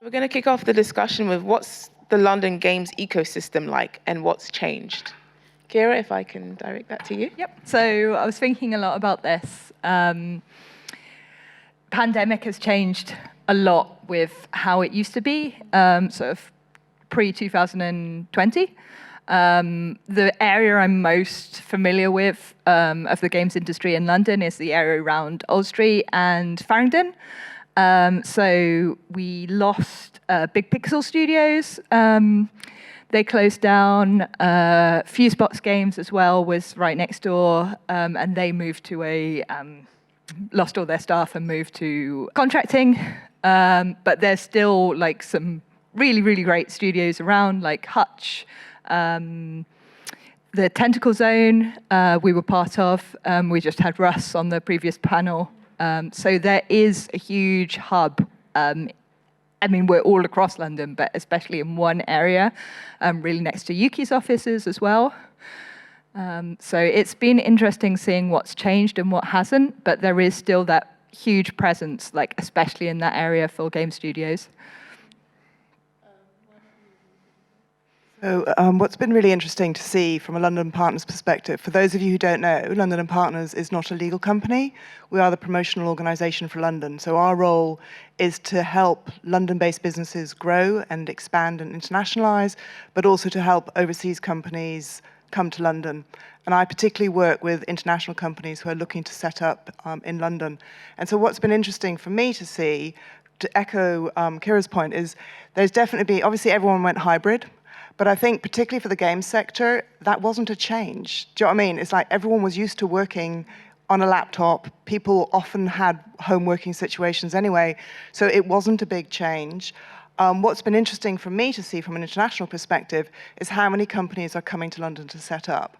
We're going to kick off the discussion with what's the London Games ecosystem like and what's changed. Kyra, if I can direct that to you. Yep. So I was thinking a lot about this. Pandemic has changed a lot with how it used to be, sort of pre-2020. The area I'm most familiar with of the games industry in London is the area around Old Street and Farringdon. So we lost Big Pixel Studios. They closed down. Fusebox Games as well was right next door, and they moved to lost all their staff and moved to contracting. But there's still like some really, really great studios around, like Hutch, the Tentacle Zone we were part of. We just had Russ on the previous panel. So there is a huge hub. I mean, we're all across London, but especially in one area, really next to Yuki's offices as well. So it's been interesting seeing what's changed and what hasn't, but there is still that huge presence, like especially in that area for game studios. So what's been really interesting to see from a London Partners perspective, for those of you who don't know, London Partners is not a legal company. We are the promotional organisation for London. So our role is to help London-based businesses grow and expand and internationalise, but also to help overseas companies come to London. And I particularly work with international companies who are looking to set up in London. And so what's been interesting for me to see, to echo Kyra's point, is there's definitely obviously everyone went hybrid. But I think particularly for the games sector, that wasn't a change. Do you know what I mean? It's like everyone was used to working on a laptop. People often had home working situations anyway, so it wasn't a big change. What's been interesting for me to see from an international perspective is how many companies are coming to London to set up.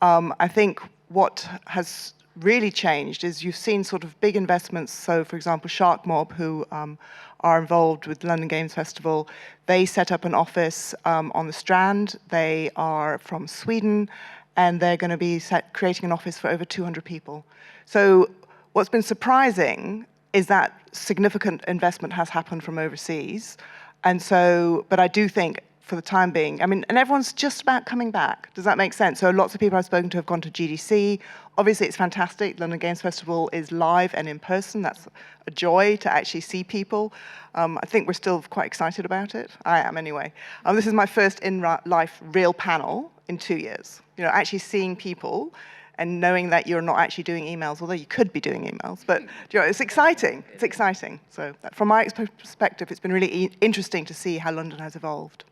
I think what has really changed is you've seen sort of big investments. So, for example, Shark Mob, who are involved with the London Games Festival, they set up an office on the Strand. They are from Sweden, and they're going to be creating an office for over 200 people. So what's been surprising is that significant investment has happened from overseas. And so, but I do think for the time being, I mean, and everyone's just about coming back. Does that make sense? So lots of people I've spoken to have gone to GDC. Obviously, it's fantastic. London Games Festival is live and in person. That's a joy to actually see people. I think we're still quite excited about it. I am anyway. This is my first in-life real panel in 2 years. You know, actually seeing people and knowing that you're not actually doing emails, although you could be doing emails. But you know, it's exciting. It's exciting. So from my perspective, it's been really interesting to see how London has evolved.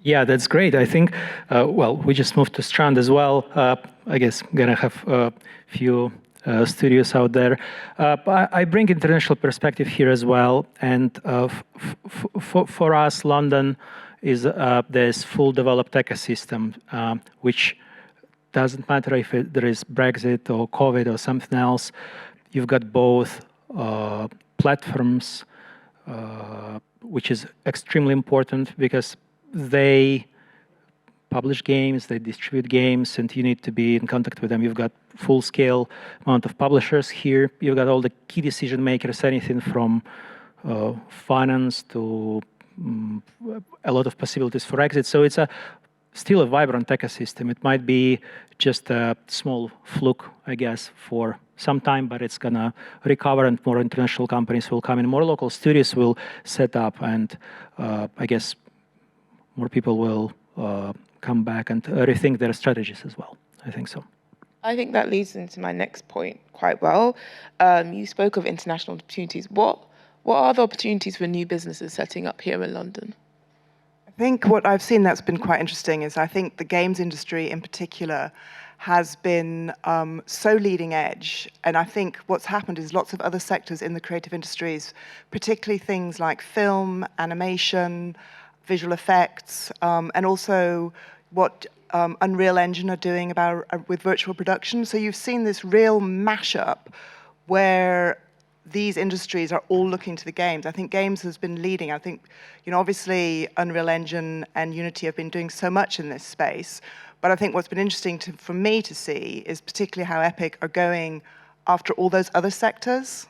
Yeah, that's great. I think, well, we just moved to Strand as well. I guess gonna have a few studios out there. I bring international perspective here as well. And for us, London is this full developed ecosystem, which doesn't matter if there is Brexit or COVID or something else. You've got both platforms, which is extremely important because they publish games, they distribute games, and you need to be in contact with them. You've got full-scale amount of publishers here. You've got all the key decision makers, anything from finance to a lot of possibilities for exit. So it's still a vibrant ecosystem. It might be just a small fluke, I guess, for some time, but it's gonna recover and more international companies will come in, more local studios will set up, and I guess more people will come back and rethink their strategies as well. I think so. I think that leads into my next point quite well. You spoke of international opportunities. What are the opportunities for new businesses setting up here in London? I think what I've seen that's been quite interesting is I think the games industry in particular has been so leading edge. And I think what's happened is lots of other sectors in the creative industries, particularly things like film, animation, visual effects, and also what Unreal Engine are doing with virtual production. So you've seen this real mashup where these industries are all looking to the games. I think games has been leading. I think, you know, obviously Unreal Engine and Unity have been doing so much in this space, But I think what's been interesting for me to see is particularly how Epic are going after all those other sectors.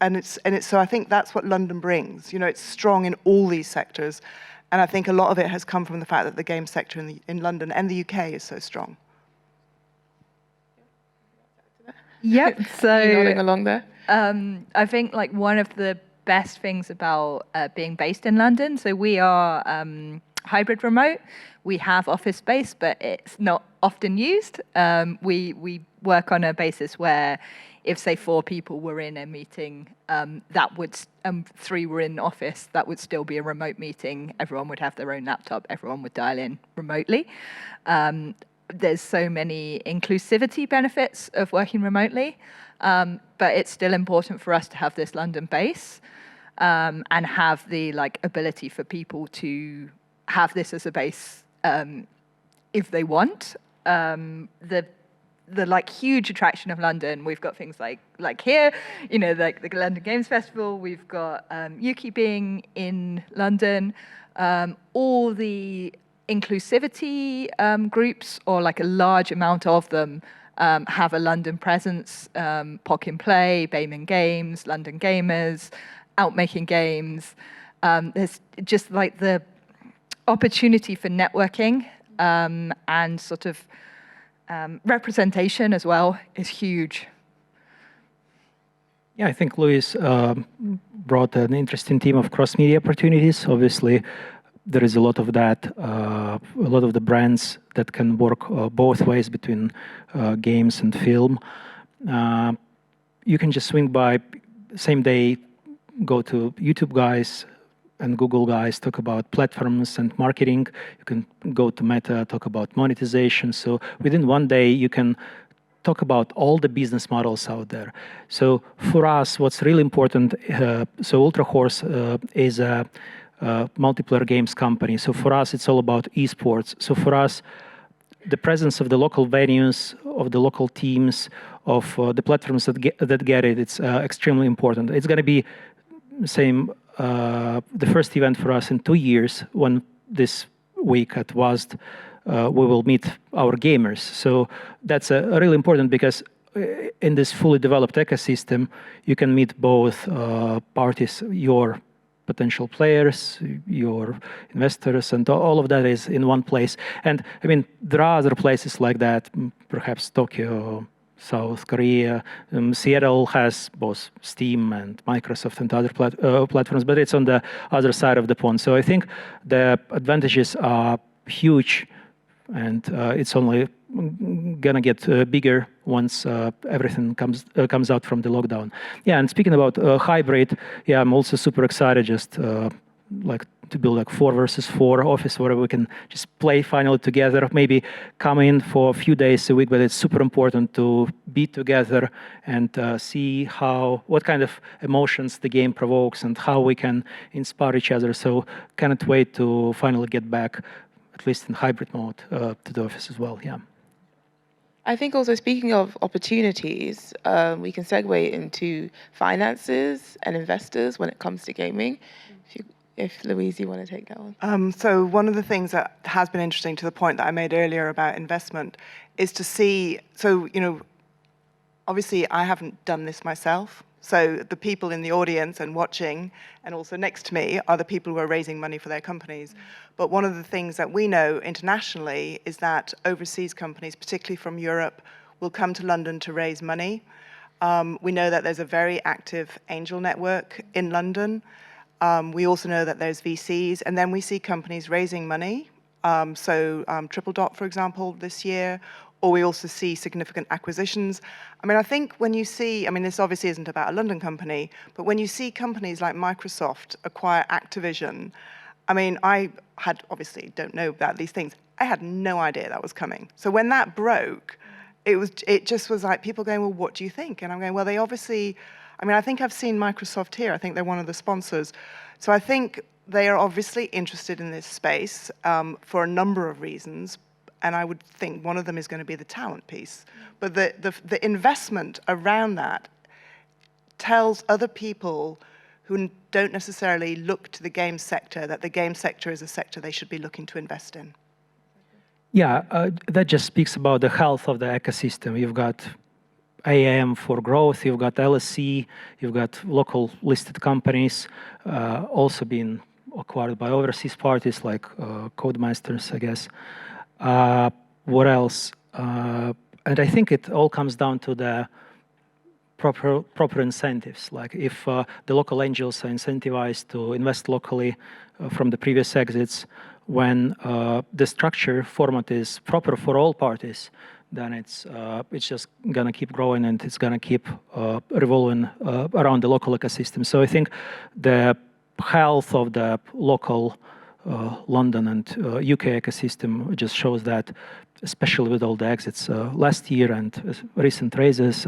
And it's so I think that's what London brings. You know, it's strong in all these sectors. And I think a lot of it has come from the fact that the game sector in London and the UK is so strong. Yep. So You nodding along there? I think like one of the best things about being based in London, so we are hybrid remote. We have office space, but it's not often used. We work on a basis where if, say, 4 people were in a meeting, that would 3 were in office, that would still be a remote meeting. Everyone would have their own laptop. Everyone would dial in remotely. There's so many inclusivity benefits of working remotely, but it's still important for us to have this London base and have the ability for people to have this as a base if they want. The huge attraction of London, we've got things like here, you know, like the London Games Festival. We've got Yuki being in London. All the inclusivity groups, or like a large amount of them, have a London presence. Pock in Play, Bayman Games, London Gamers, Out Making Games. There's just like the opportunity for networking and sort of representation as well is huge. Yeah, I think Louise brought an interesting theme of cross-media opportunities. Obviously, there is a lot of that, a lot of the brands that can work both ways between games and film. You can just swing by, same day, go to YouTube guys and Google guys, talk about platforms and marketing. You can go to Meta, talk about monetization. So within one day, you can talk about all the business models out there. So for us, what's really important, so Ultra Horse is a multiplayer games company. So for us, it's all about esports. So for us, the presence of the local venues, of the local teams, of the platforms that get it, it's extremely important. It's going to be the first event for us in 2 years, when this week at WASD we will meet our gamers. So that's really important, because in this fully developed ecosystem, you can meet both parties, your potential players, your investors, and all of that is in one place. And I mean, there are other places like that, perhaps Tokyo, South Korea. Seattle has both Steam and Microsoft and other platforms, but it's on the other side of the pond. So I think the advantages are huge, and it's only gonna get bigger once everything comes out from the lockdown. Yeah, and speaking about hybrid, yeah, I'm also super excited just like to build like 4 versus 4 office where we can just play finally together, maybe come in for a few days a week, but it's super important to be together and see what kind of emotions the game provokes and how we can inspire each other. So cannot wait to finally get back, at least in hybrid mode, to the office as well, yeah. I think also, speaking of opportunities, we can segue into finances and investors when it comes to gaming. If Louise, you want to take that one. So one of the things that has been interesting, to the point that I made earlier about investment, is to see, so, you know, obviously I haven't done this myself. So the people in the audience and watching, and also next to me, are the people who are raising money for their companies. But one of the things that we know internationally is that overseas companies, particularly from Europe, will come to London to raise money. We know that there's a very active angel network in London. We also know that there's VCs, and then we see companies raising money. Triple Dot, for example, this year, or we also see significant acquisitions. I mean, I think when you see, I mean, this obviously isn't about a London company, but when you see companies like Microsoft acquire Activision, I mean, I obviously don't know about these things. I had no idea that was coming. So when that broke, it just was like people going, well, what do you think? And I'm going, well, they obviously, I mean, I think I've seen Microsoft here. I think they're one of the sponsors. So I think they are obviously interested in this space for a number of reasons. And I would think one of them is going to be the talent piece. But the investment around that tells other people who don't necessarily look to the game sector that the game sector is a sector they should be looking to invest in. Yeah, that just speaks about the health of the ecosystem. You've got AAM for growth, you've got LSE, you've got local listed companies also being acquired by overseas parties like Codemasters, I guess. What else? And I think it all comes down to the proper incentives. Like if the local angels are incentivized to invest locally from the previous exits, when the structure format is proper for all parties, then it's just gonna keep growing and it's gonna keep revolving around the local ecosystem. So I think the health of the local London and UK ecosystem just shows that, especially with all the exits last year and recent raises,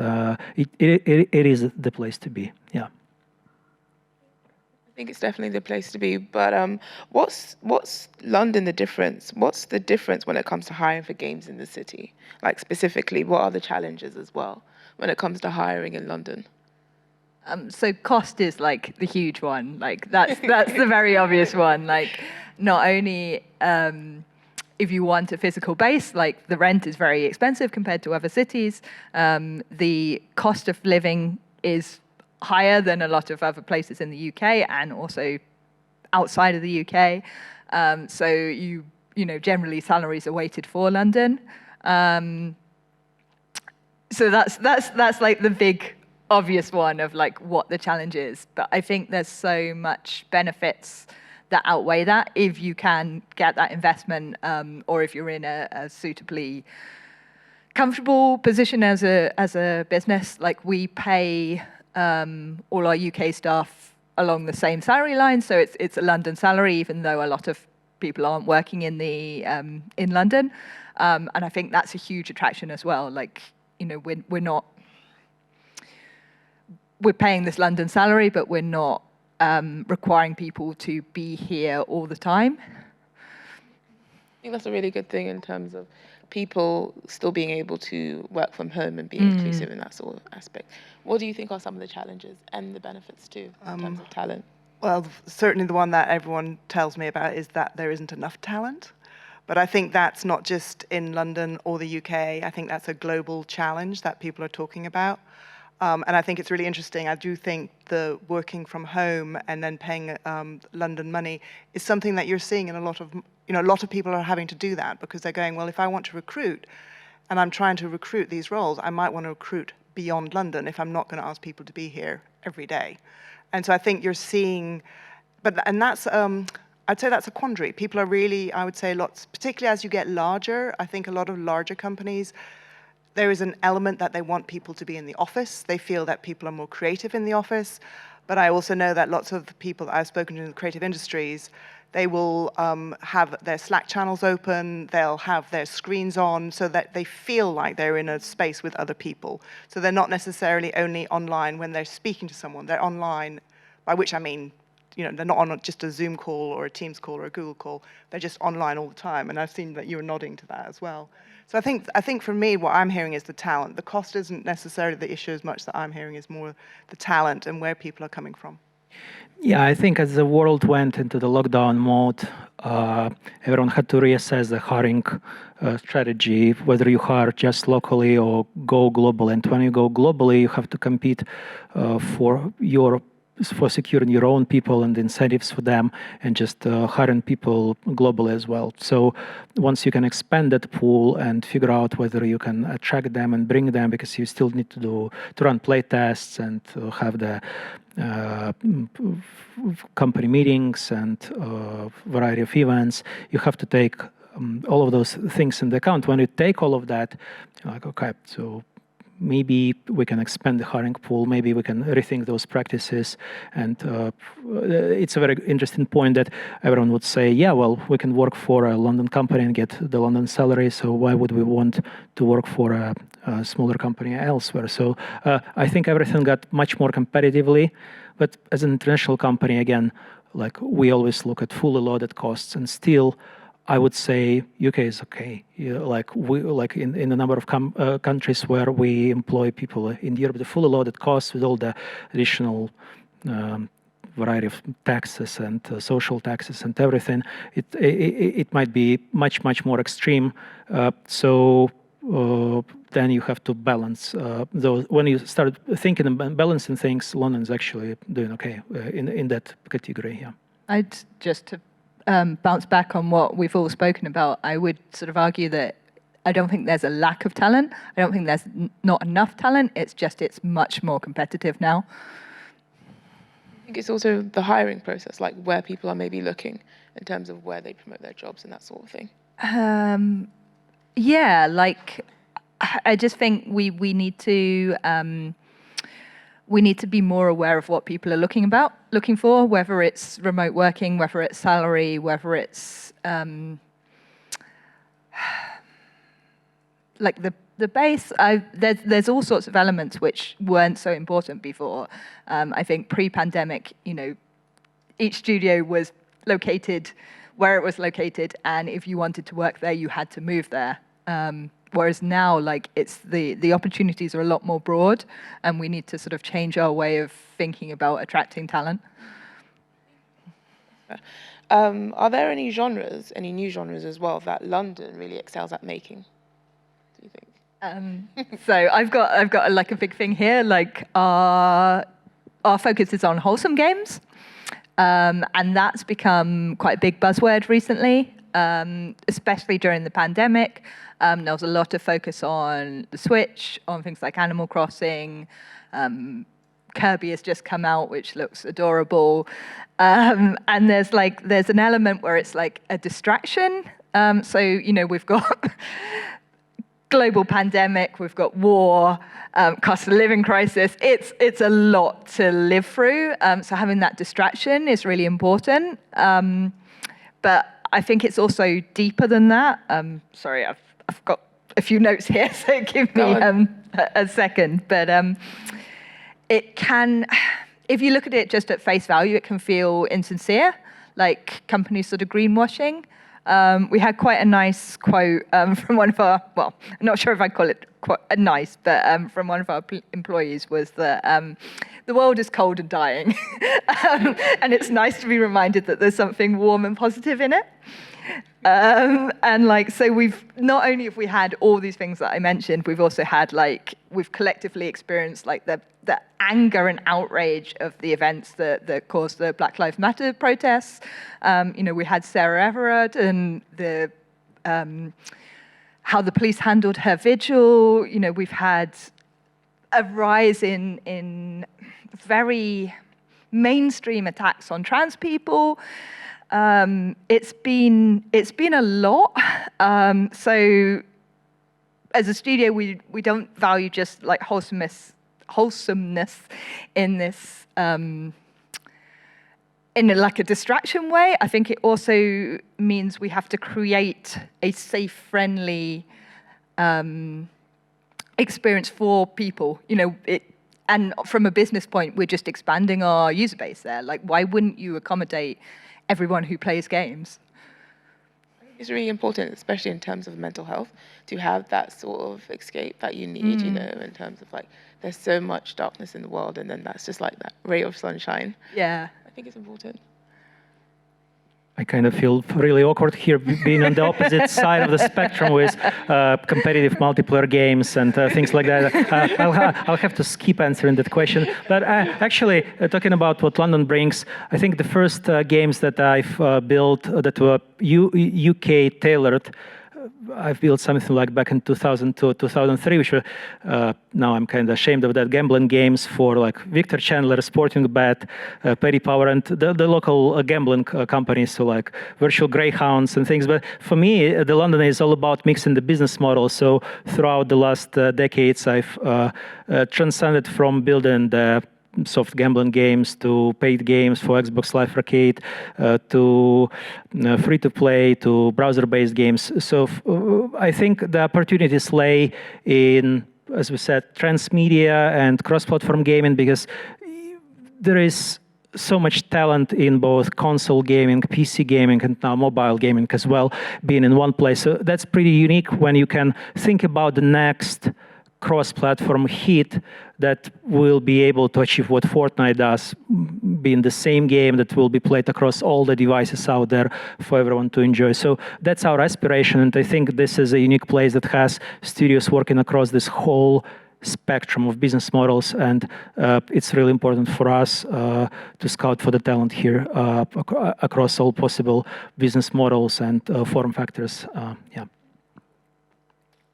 it is the place to be. Yeah. I think it's definitely the place to be. But what's London the difference? What's the difference when it comes to hiring for games in the city? Like specifically, what are the challenges as well when it comes to hiring in London? So cost is like the huge one. Like that's the very obvious one. Like not only if you want a physical base, like the rent is very expensive compared to other cities. The cost of living is higher than a lot of other places in the UK and also outside of the UK. So you know generally salaries are weighted for London. So that's like the big obvious one of like what the challenge is. But I think there's so much benefits that outweigh that if you can get that investment or if you're in a suitably comfortable position as a business. Like we pay all our UK staff along the same salary line, so it's a London salary, even though a lot of people aren't working in the in London, and I think that's a huge attraction as well. Like we're paying this London salary, but we're not requiring people to be here all the time. I think that's a really good thing in terms of people still being able to work from home and be inclusive in that sort of aspect. What do you think are some of the challenges and the benefits too in terms of talent? Well, certainly the one that everyone tells me about is that there isn't enough talent. But I think that's not just in London or the UK. I think that's a global challenge that people are talking about. And I think it's really interesting. I do think the working from home and then paying London money is something that you're seeing in a lot of people are having to do that because they're going, well, if I want to recruit and I'm trying to recruit these roles, I might want to recruit beyond London if I'm not going to ask people to be here every day. And so I think you're seeing, and that's, I'd say that's a quandary. People are really, I would say particularly as you get larger, I think a lot of larger companies, there is an element that they want people to be in the office. They feel that people are more creative in the office. But I also know that lots of the people that I've spoken to in the creative industries, they will have their Slack channels open, they'll have their screens on so that they feel like they're in a space with other people. So they're not necessarily only online when they're speaking to someone. They're online, by which I mean, they're not on just a Zoom call or a Teams call or a Google call. They're just online all the time. And I've seen that you were nodding to that as well. So I think for me, what I'm hearing is the talent. The cost isn't necessarily the issue as much that I'm hearing is more the talent and where people are coming from. Yeah, I think as the world went into the lockdown mode, everyone had to reassess the hiring strategy, whether you hire just locally or go global. And when you go globally, you have to compete for securing your own people and incentives for them and just hiring people globally as well. So once you can expand that pool and figure out whether you can attract them and bring them, because you still need to run play tests and have the company meetings and variety of events, you have to take all of those things into account. When you take all of that, you're like, okay, so maybe we can expand the hiring pool, maybe we can rethink those practices. And it's a very interesting point that everyone would say, yeah, well, we can work for a London company and get the London salary, so why would we want to work for a smaller company elsewhere? So I think everything got much more competitively, but as an international company, again, like we always look at fully loaded costs, and still I would say UK is okay. Like in a number of countries where we employ people in Europe, the fully loaded costs with all the additional variety of taxes and social taxes and everything, it might be much more extreme. Then you have to balance those. When you start thinking and balancing things, London is actually doing okay in that category. Yeah. I'd just to bounce back on what we've all spoken about. I would sort of argue that I don't think there's a lack of talent. I don't think there's not enough talent. It's much more competitive now. I think it's also the hiring process, like where people are maybe looking in terms of where they promote their jobs and that sort of thing. Yeah, like I just think we need to be more aware of what people are looking for, whether it's remote working, whether it's salary, whether it's like the base. There's all sorts of elements which weren't so important before. I think pre-pandemic, each studio was located where it was located, and if you wanted to work there, you had to move there. Whereas now, like, it's the opportunities are a lot more broad, and we need to sort of change our way of thinking about attracting talent. Are there any new genres as well that London really excels at making? Do you think? So I've got like a big thing here. Like our focus is on wholesome games, and that's become quite a big buzzword recently, especially during the pandemic. There was a lot of focus on the Switch, on things like Animal Crossing. Kirby has just come out, which looks adorable. And there's an element where it's like a distraction. So, we've got global pandemic, we've got war, cost of living crisis. It's a lot to live through. So having that distraction is really important. But I think it's also deeper than that. Sorry, I've got a few notes here, so give me a second. But it can, if you look at it just at face value, it can feel insincere, like companies sort of greenwashing. We had quite a nice quote from one of our, well, I'm not sure if I'd call it quite nice, but from one of our employees was that the world is cold and dying. And it's nice to be reminded that there's something warm and positive in it. And so we've, not only have we had all these things that I mentioned, we've also had we've collectively experienced the anger and outrage of the events that caused the Black Lives Matter protests. We had Sarah Everard and how the police handled her vigil. We've had a rise in very mainstream attacks on trans people. It's been a lot. So as a studio, we don't value just wholesomeness in this in a distraction way. I think it also means we have to create a safe, friendly experience for people. And from a business point, we're just expanding our user base there. Why wouldn't you accommodate everyone who plays games? It's really important, especially in terms of mental health, to have that sort of escape that you need, in terms of there's so much darkness in the world, and then that's just that ray of sunshine. Yeah. I think it's important. I kind of feel really awkward here being on the opposite side of the spectrum with competitive multiplayer games and things like that. I'll have to skip answering that question. But actually, talking about what London brings, I think the first games that I've built that were UK tailored, I've built something back in 2002, 2003, which were, now I'm kind of ashamed of that, gambling games for Victor Chandler, Sporting Bet, Petty Power, and the local gambling companies, so Virtual Greyhounds and things. But for me, the London is all about mixing the business model. So throughout the last decades, I've transcended from building the soft gambling games to paid games for Xbox Live Arcade, to free-to-play, to browser-based games. So I think the opportunities lay in, as we said, transmedia and cross-platform gaming, because there is so much talent in both console gaming, PC gaming, and now mobile gaming as well, being in one place. So that's pretty unique when you can think about the next cross-platform hit that will be able to achieve what Fortnite does, being the same game that will be played across all the devices out there for everyone to enjoy. So that's our aspiration, and I think this is a unique place that has studios working across this whole spectrum of business models, and it's really important for us to scout for the talent here across all possible business models and form factors. Yeah.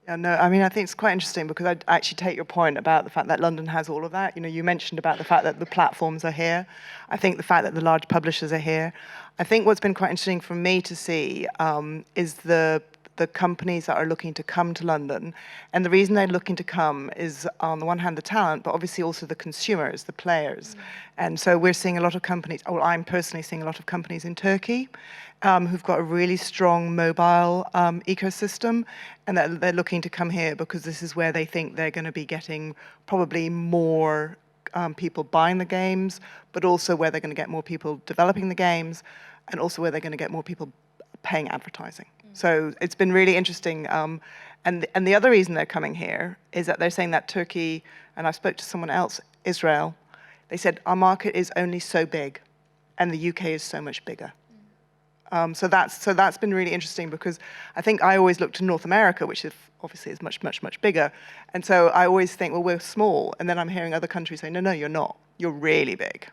Yeah, no, I mean, I think it's quite interesting because I actually take your point about the fact that London has all of that. You know, you mentioned about the fact that the platforms are here. I think the fact that the large publishers are here. I think what's been quite interesting for me to see is the companies that are looking to come to London. And the reason they're looking to come is, on the one hand, the talent, but obviously also the consumers, the players. And so we're seeing a lot of companies, well, I'm personally seeing a lot of companies in Turkey who've got a really strong mobile ecosystem, and that they're looking to come here because this is where they think they're going to be getting probably more people buying the games, but also where they're going to get more people developing the games, and also where they're going to get more people paying advertising. So it's been really interesting. And the other reason they're coming here is that they're saying that Turkey, and I spoke to someone else, Israel, they said, our market is only so big, and the UK is so much bigger. So that's been really interesting because I think I always look to North America, which is obviously is much, much, much bigger. And so I always think, well, we're small. And then I'm hearing other countries say, no, you're not. You're really big.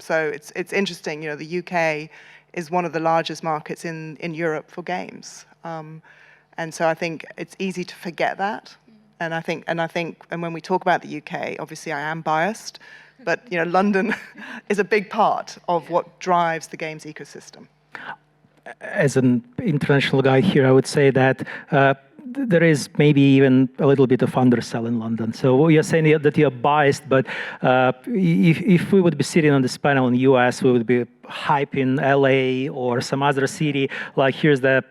So it's interesting. You know, the UK is one of the largest markets in Europe for games. And so I think it's easy to forget that. And I think when we talk about the UK, obviously I am biased, but you know, London is a big part of what drives the games ecosystem. As an international guy here, I would say that there is maybe even a little bit of undersell in London. So you're saying that you're biased, but if we would be sitting on this panel in the US, we would be hyping LA or some other city, like here's the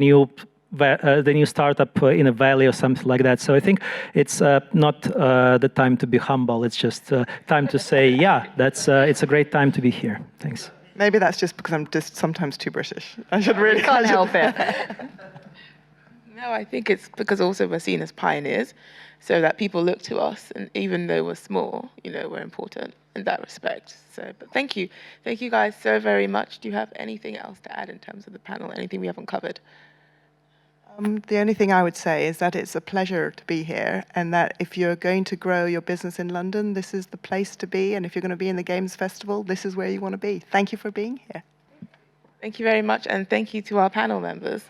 new startup in a valley or something like that. So I think it's not the time to be humble. It's just time to say, yeah, it's a great time to be here. Thanks. Maybe that's just because I'm just sometimes too British. I should really Can't help it. No, I think it's because also we're seen as pioneers, so that people look to us, and even though we're small, you know, we're important in that respect. So, but thank you guys so very much. Do you have anything else to add in terms of the panel? Anything we haven't covered? The only thing I would say is that it's a pleasure to be here, and that if you're going to grow your business in London, this is the place to be. And if you're going to be in the Games Festival, this is where you want to be. Thank you for being here. Thank you very much, and thank you to our panel members.